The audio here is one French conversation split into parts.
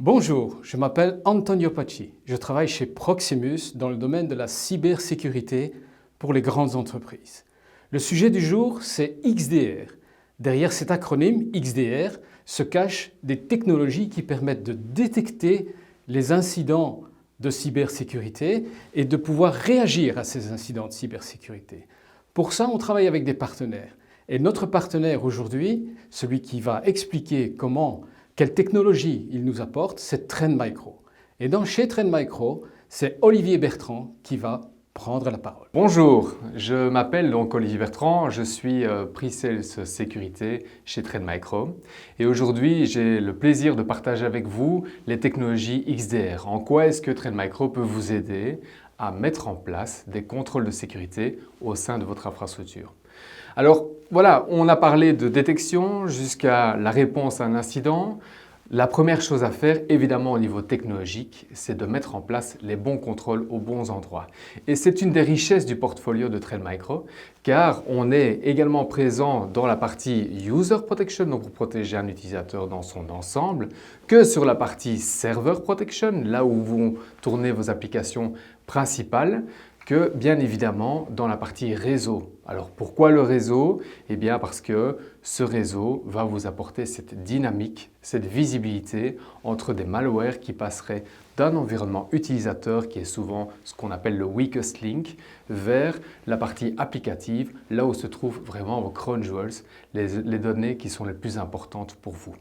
Bonjour, je m'appelle Antonio Pacci. Je travaille chez Proximus dans le domaine de la cybersécurité pour les grandes entreprises. Le sujet du jour, c'est XDR. Derrière cet acronyme XDR se cachent des technologies qui permettent de détecter les incidents de cybersécurité et de pouvoir réagir à ces incidents de cybersécurité. Pour ça, on travaille avec des partenaires. Et notre partenaire aujourd'hui, celui qui va expliquer quelle technologie il nous apporte, c'est Trend Micro. Et chez Trend Micro, c'est Olivier Bertrand qui va prendre la parole. Bonjour, je m'appelle donc Olivier Bertrand, je suis Pre-Sales Sécurité chez Trend Micro et aujourd'hui j'ai le plaisir de partager avec vous les technologies XDR. En quoi est-ce que Trend Micro peut vous aider à mettre en place des contrôles de sécurité au sein de votre infrastructure? Alors voilà, on a parlé de détection jusqu'à la réponse à un incident. La première chose à faire, évidemment au niveau technologique, c'est de mettre en place les bons contrôles aux bons endroits. Et c'est une des richesses du portfolio de Trend Micro, car on est également présent dans la partie User Protection, donc pour protéger un utilisateur dans son ensemble, que sur la partie Server Protection, là où vont tourner vos applications principales, que bien évidemment dans la partie réseau. Alors pourquoi le réseau? Eh bien parce que ce réseau va vous apporter cette dynamique, cette visibilité entre des malwares qui passeraient d'un environnement utilisateur qui est souvent ce qu'on appelle le weakest link vers la partie applicative, là où se trouvent vraiment vos crown jewels, les données qui sont les plus importantes pour vous.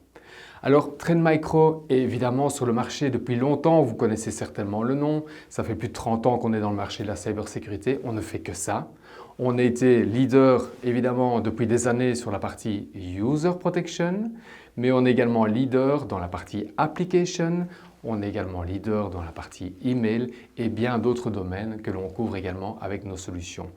Alors, Trend Micro est évidemment sur le marché depuis longtemps, vous connaissez certainement le nom. Ça fait plus de 30 ans qu'on est dans le marché de la cybersécurité, on ne fait que ça. On a été leader évidemment depuis des années sur la partie User Protection, mais on est également leader dans la partie Application, on est également leader dans la partie Email et bien d'autres domaines que l'on couvre également avec nos solutions.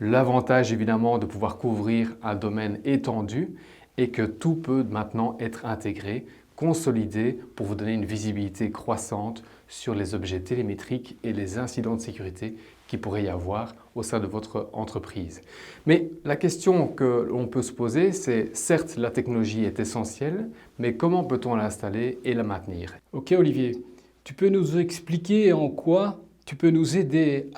L'avantage évidemment de pouvoir couvrir un domaine étendu et que tout peut maintenant être intégré, consolidé pour vous donner une visibilité croissante sur les objets télémétriques et les incidents de sécurité qu'il pourrait y avoir au sein de votre entreprise. Mais la question que l'on peut se poser, c'est certes la technologie est essentielle, mais comment peut-on l'installer et la maintenir? Ok Olivier, tu peux nous expliquer en quoi tu peux nous aider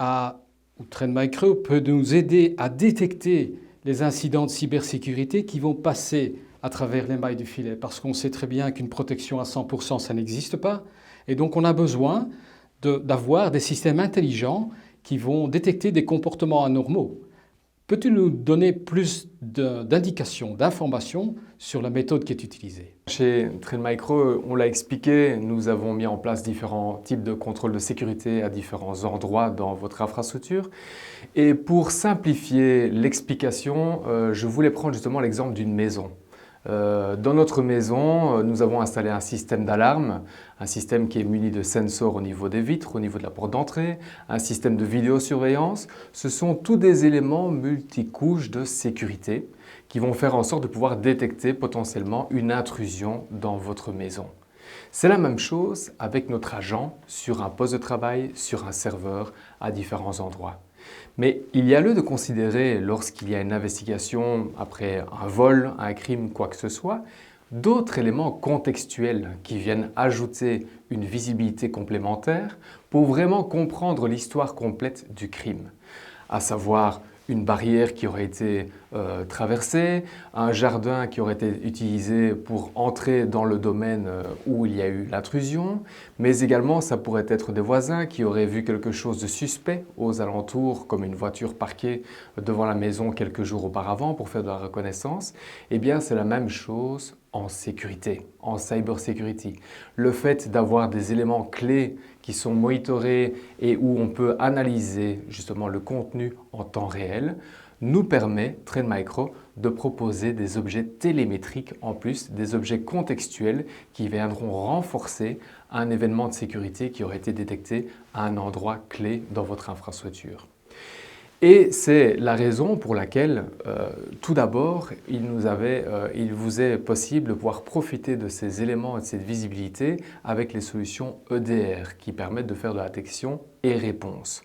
ou Trend Micro peut nous aider à détecter les incidents de cybersécurité qui vont passer à travers les mailles du filet. Parce qu'on sait très bien qu'une protection à 100%, ça n'existe pas. Et donc, on a besoin d'avoir des systèmes intelligents qui vont détecter des comportements anormaux. Peux-tu nous donner plus d'indications, d'informations sur la méthode qui est utilisée? Chez Trend Micro, on l'a expliqué, nous avons mis en place différents types de contrôles de sécurité à différents endroits dans votre infrastructure. Et pour simplifier l'explication, je voulais prendre justement l'exemple d'une maison. Dans notre maison, nous avons installé un système d'alarme, un système qui est muni de sensors au niveau des vitres, au niveau de la porte d'entrée, un système de vidéosurveillance. Ce sont tous des éléments multicouches de sécurité qui vont faire en sorte de pouvoir détecter potentiellement une intrusion dans votre maison. C'est la même chose avec notre agent sur un poste de travail, sur un serveur, à différents endroits. Mais il y a lieu de considérer, lorsqu'il y a une investigation après un vol, un crime, quoi que ce soit, d'autres éléments contextuels qui viennent ajouter une visibilité complémentaire pour vraiment comprendre l'histoire complète du crime, à savoir une barrière qui aurait été traversée, un jardin qui aurait été utilisé pour entrer dans le domaine où il y a eu l'intrusion, mais également ça pourrait être des voisins qui auraient vu quelque chose de suspect aux alentours, comme une voiture parquée devant la maison quelques jours auparavant pour faire de la reconnaissance. Eh bien, c'est la même chose en sécurité, en cybersécurité. Le fait d'avoir des éléments clés qui sont monitorés et où on peut analyser justement le contenu en temps réel nous permet, Trend Micro, de proposer des objets télémétriques en plus, des objets contextuels qui viendront renforcer un événement de sécurité qui aurait été détecté à un endroit clé dans votre infrastructure. Et c'est la raison pour laquelle, tout d'abord, il vous est possible de pouvoir profiter de ces éléments et de cette visibilité avec les solutions EDR qui permettent de faire de la détection et réponse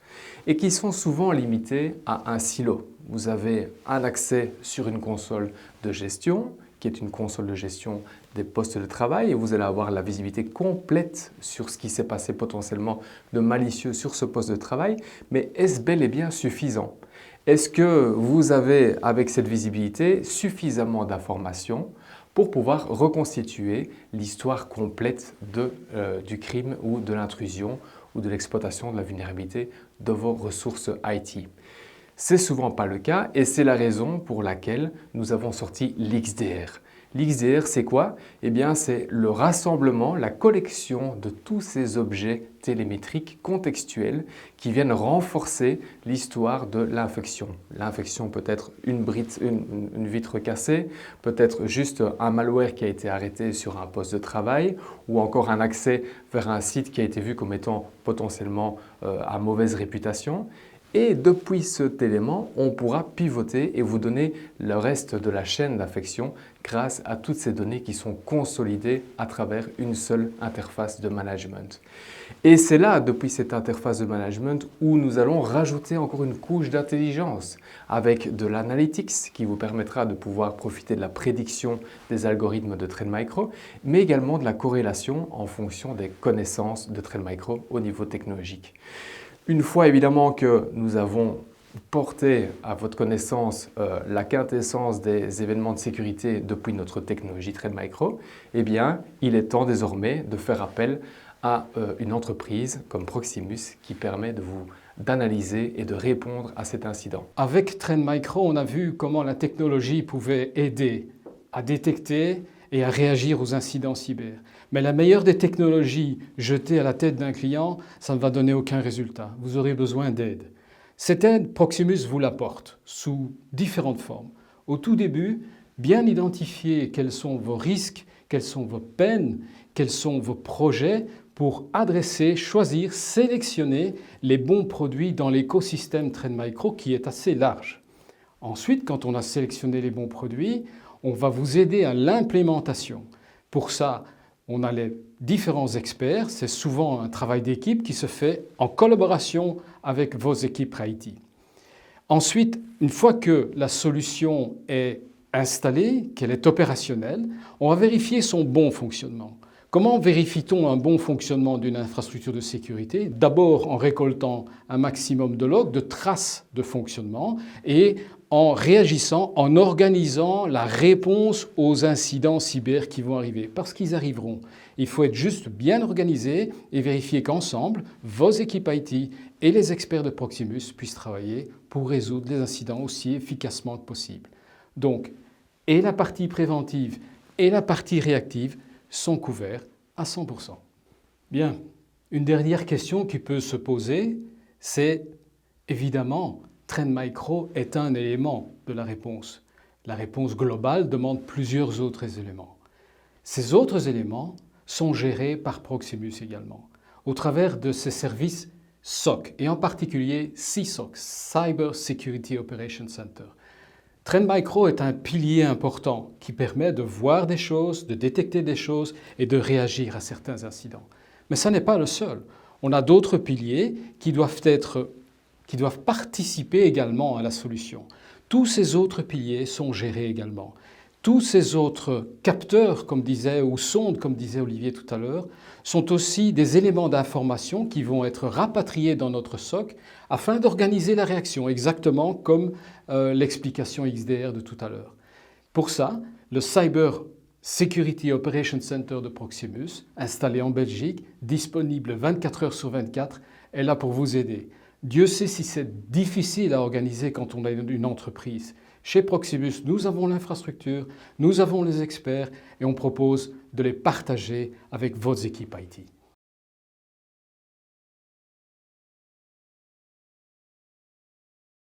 et qui sont souvent limitées à un silo. Vous avez un accès sur une console de gestion qui est une console de gestion des postes de travail et vous allez avoir la visibilité complète sur ce qui s'est passé potentiellement de malicieux sur ce poste de travail. Mais est-ce bel et bien suffisant? Est-ce que vous avez, avec cette visibilité, suffisamment d'informations pour pouvoir reconstituer l'histoire complète du crime ou de l'intrusion ou de l'exploitation de la vulnérabilité de vos ressources IT? C'est souvent pas le cas et c'est la raison pour laquelle nous avons sorti l'XDR. L'XDR, c'est quoi? Eh bien, c'est le rassemblement, la collection de tous ces objets télémétriques contextuels qui viennent renforcer l'histoire de l'infection. L'infection peut être une vitre cassée, peut-être juste un malware qui a été arrêté sur un poste de travail ou encore un accès vers un site qui a été vu comme étant potentiellement à mauvaise réputation. Et depuis cet élément, on pourra pivoter et vous donner le reste de la chaîne d'infection grâce à toutes ces données qui sont consolidées à travers une seule interface de management. Et c'est là, depuis cette interface de management, où nous allons rajouter encore une couche d'intelligence avec de l'analytics qui vous permettra de pouvoir profiter de la prédiction des algorithmes de Trend Micro, mais également de la corrélation en fonction des connaissances de Trend Micro au niveau technologique. Une fois évidemment que nous avons porté à votre connaissance la quintessence des événements de sécurité depuis notre technologie Trend Micro, eh bien, il est temps désormais de faire appel à une entreprise comme Proximus qui permet d'analyser et de répondre à cet incident. Avec Trend Micro, on a vu comment la technologie pouvait aider à détecter et à réagir aux incidents cyber. Mais la meilleure des technologies jetées à la tête d'un client, ça ne va donner aucun résultat. Vous aurez besoin d'aide. Cette aide, Proximus vous l'apporte sous différentes formes. Au tout début, bien identifier quels sont vos risques, quelles sont vos peines, quels sont vos projets pour adresser, choisir, sélectionner les bons produits dans l'écosystème Trend Micro qui est assez large. Ensuite, quand on a sélectionné les bons produits, on va vous aider à l'implémentation. Pour ça, on a les différents experts. C'est souvent un travail d'équipe qui se fait en collaboration avec vos équipes IT. Ensuite, une fois que la solution est installée, qu'elle est opérationnelle, on va vérifier son bon fonctionnement. Comment vérifie-t-on un bon fonctionnement d'une infrastructure de sécurité? D'abord en récoltant un maximum de logs, de traces de fonctionnement et en réagissant, en organisant la réponse aux incidents cyber qui vont arriver. Parce qu'ils arriveront. Il faut être juste bien organisé et vérifier qu'ensemble, vos équipes IT et les experts de Proximus puissent travailler pour résoudre les incidents aussi efficacement que possible. Donc, et la partie préventive et la partie réactive sont couverts à 100%. Bien, une dernière question qui peut se poser, c'est évidemment, Trend Micro est un élément de la réponse. La réponse globale demande plusieurs autres éléments. Ces autres éléments sont gérés par Proximus également, au travers de ses services SOC, et en particulier CSOC, Cyber Security Operations Center. Trend Micro est un pilier important qui permet de voir des choses, de détecter des choses et de réagir à certains incidents. Mais ce n'est pas le seul. On a d'autres piliers qui doivent participer également à la solution. Tous ces autres piliers sont gérés également. Tous ces autres capteurs, comme disait, ou sondes, comme disait Olivier tout à l'heure, sont aussi des éléments d'information qui vont être rapatriés dans notre SOC afin d'organiser la réaction, exactement comme l'explication XDR de tout à l'heure. Pour ça, le Cyber Security Operations Center de Proximus, installé en Belgique, disponible 24 heures sur 24, est là pour vous aider. Dieu sait si c'est difficile à organiser quand on a une entreprise. Chez Proximus, nous avons l'infrastructure, nous avons les experts et on propose de les partager avec vos équipes IT.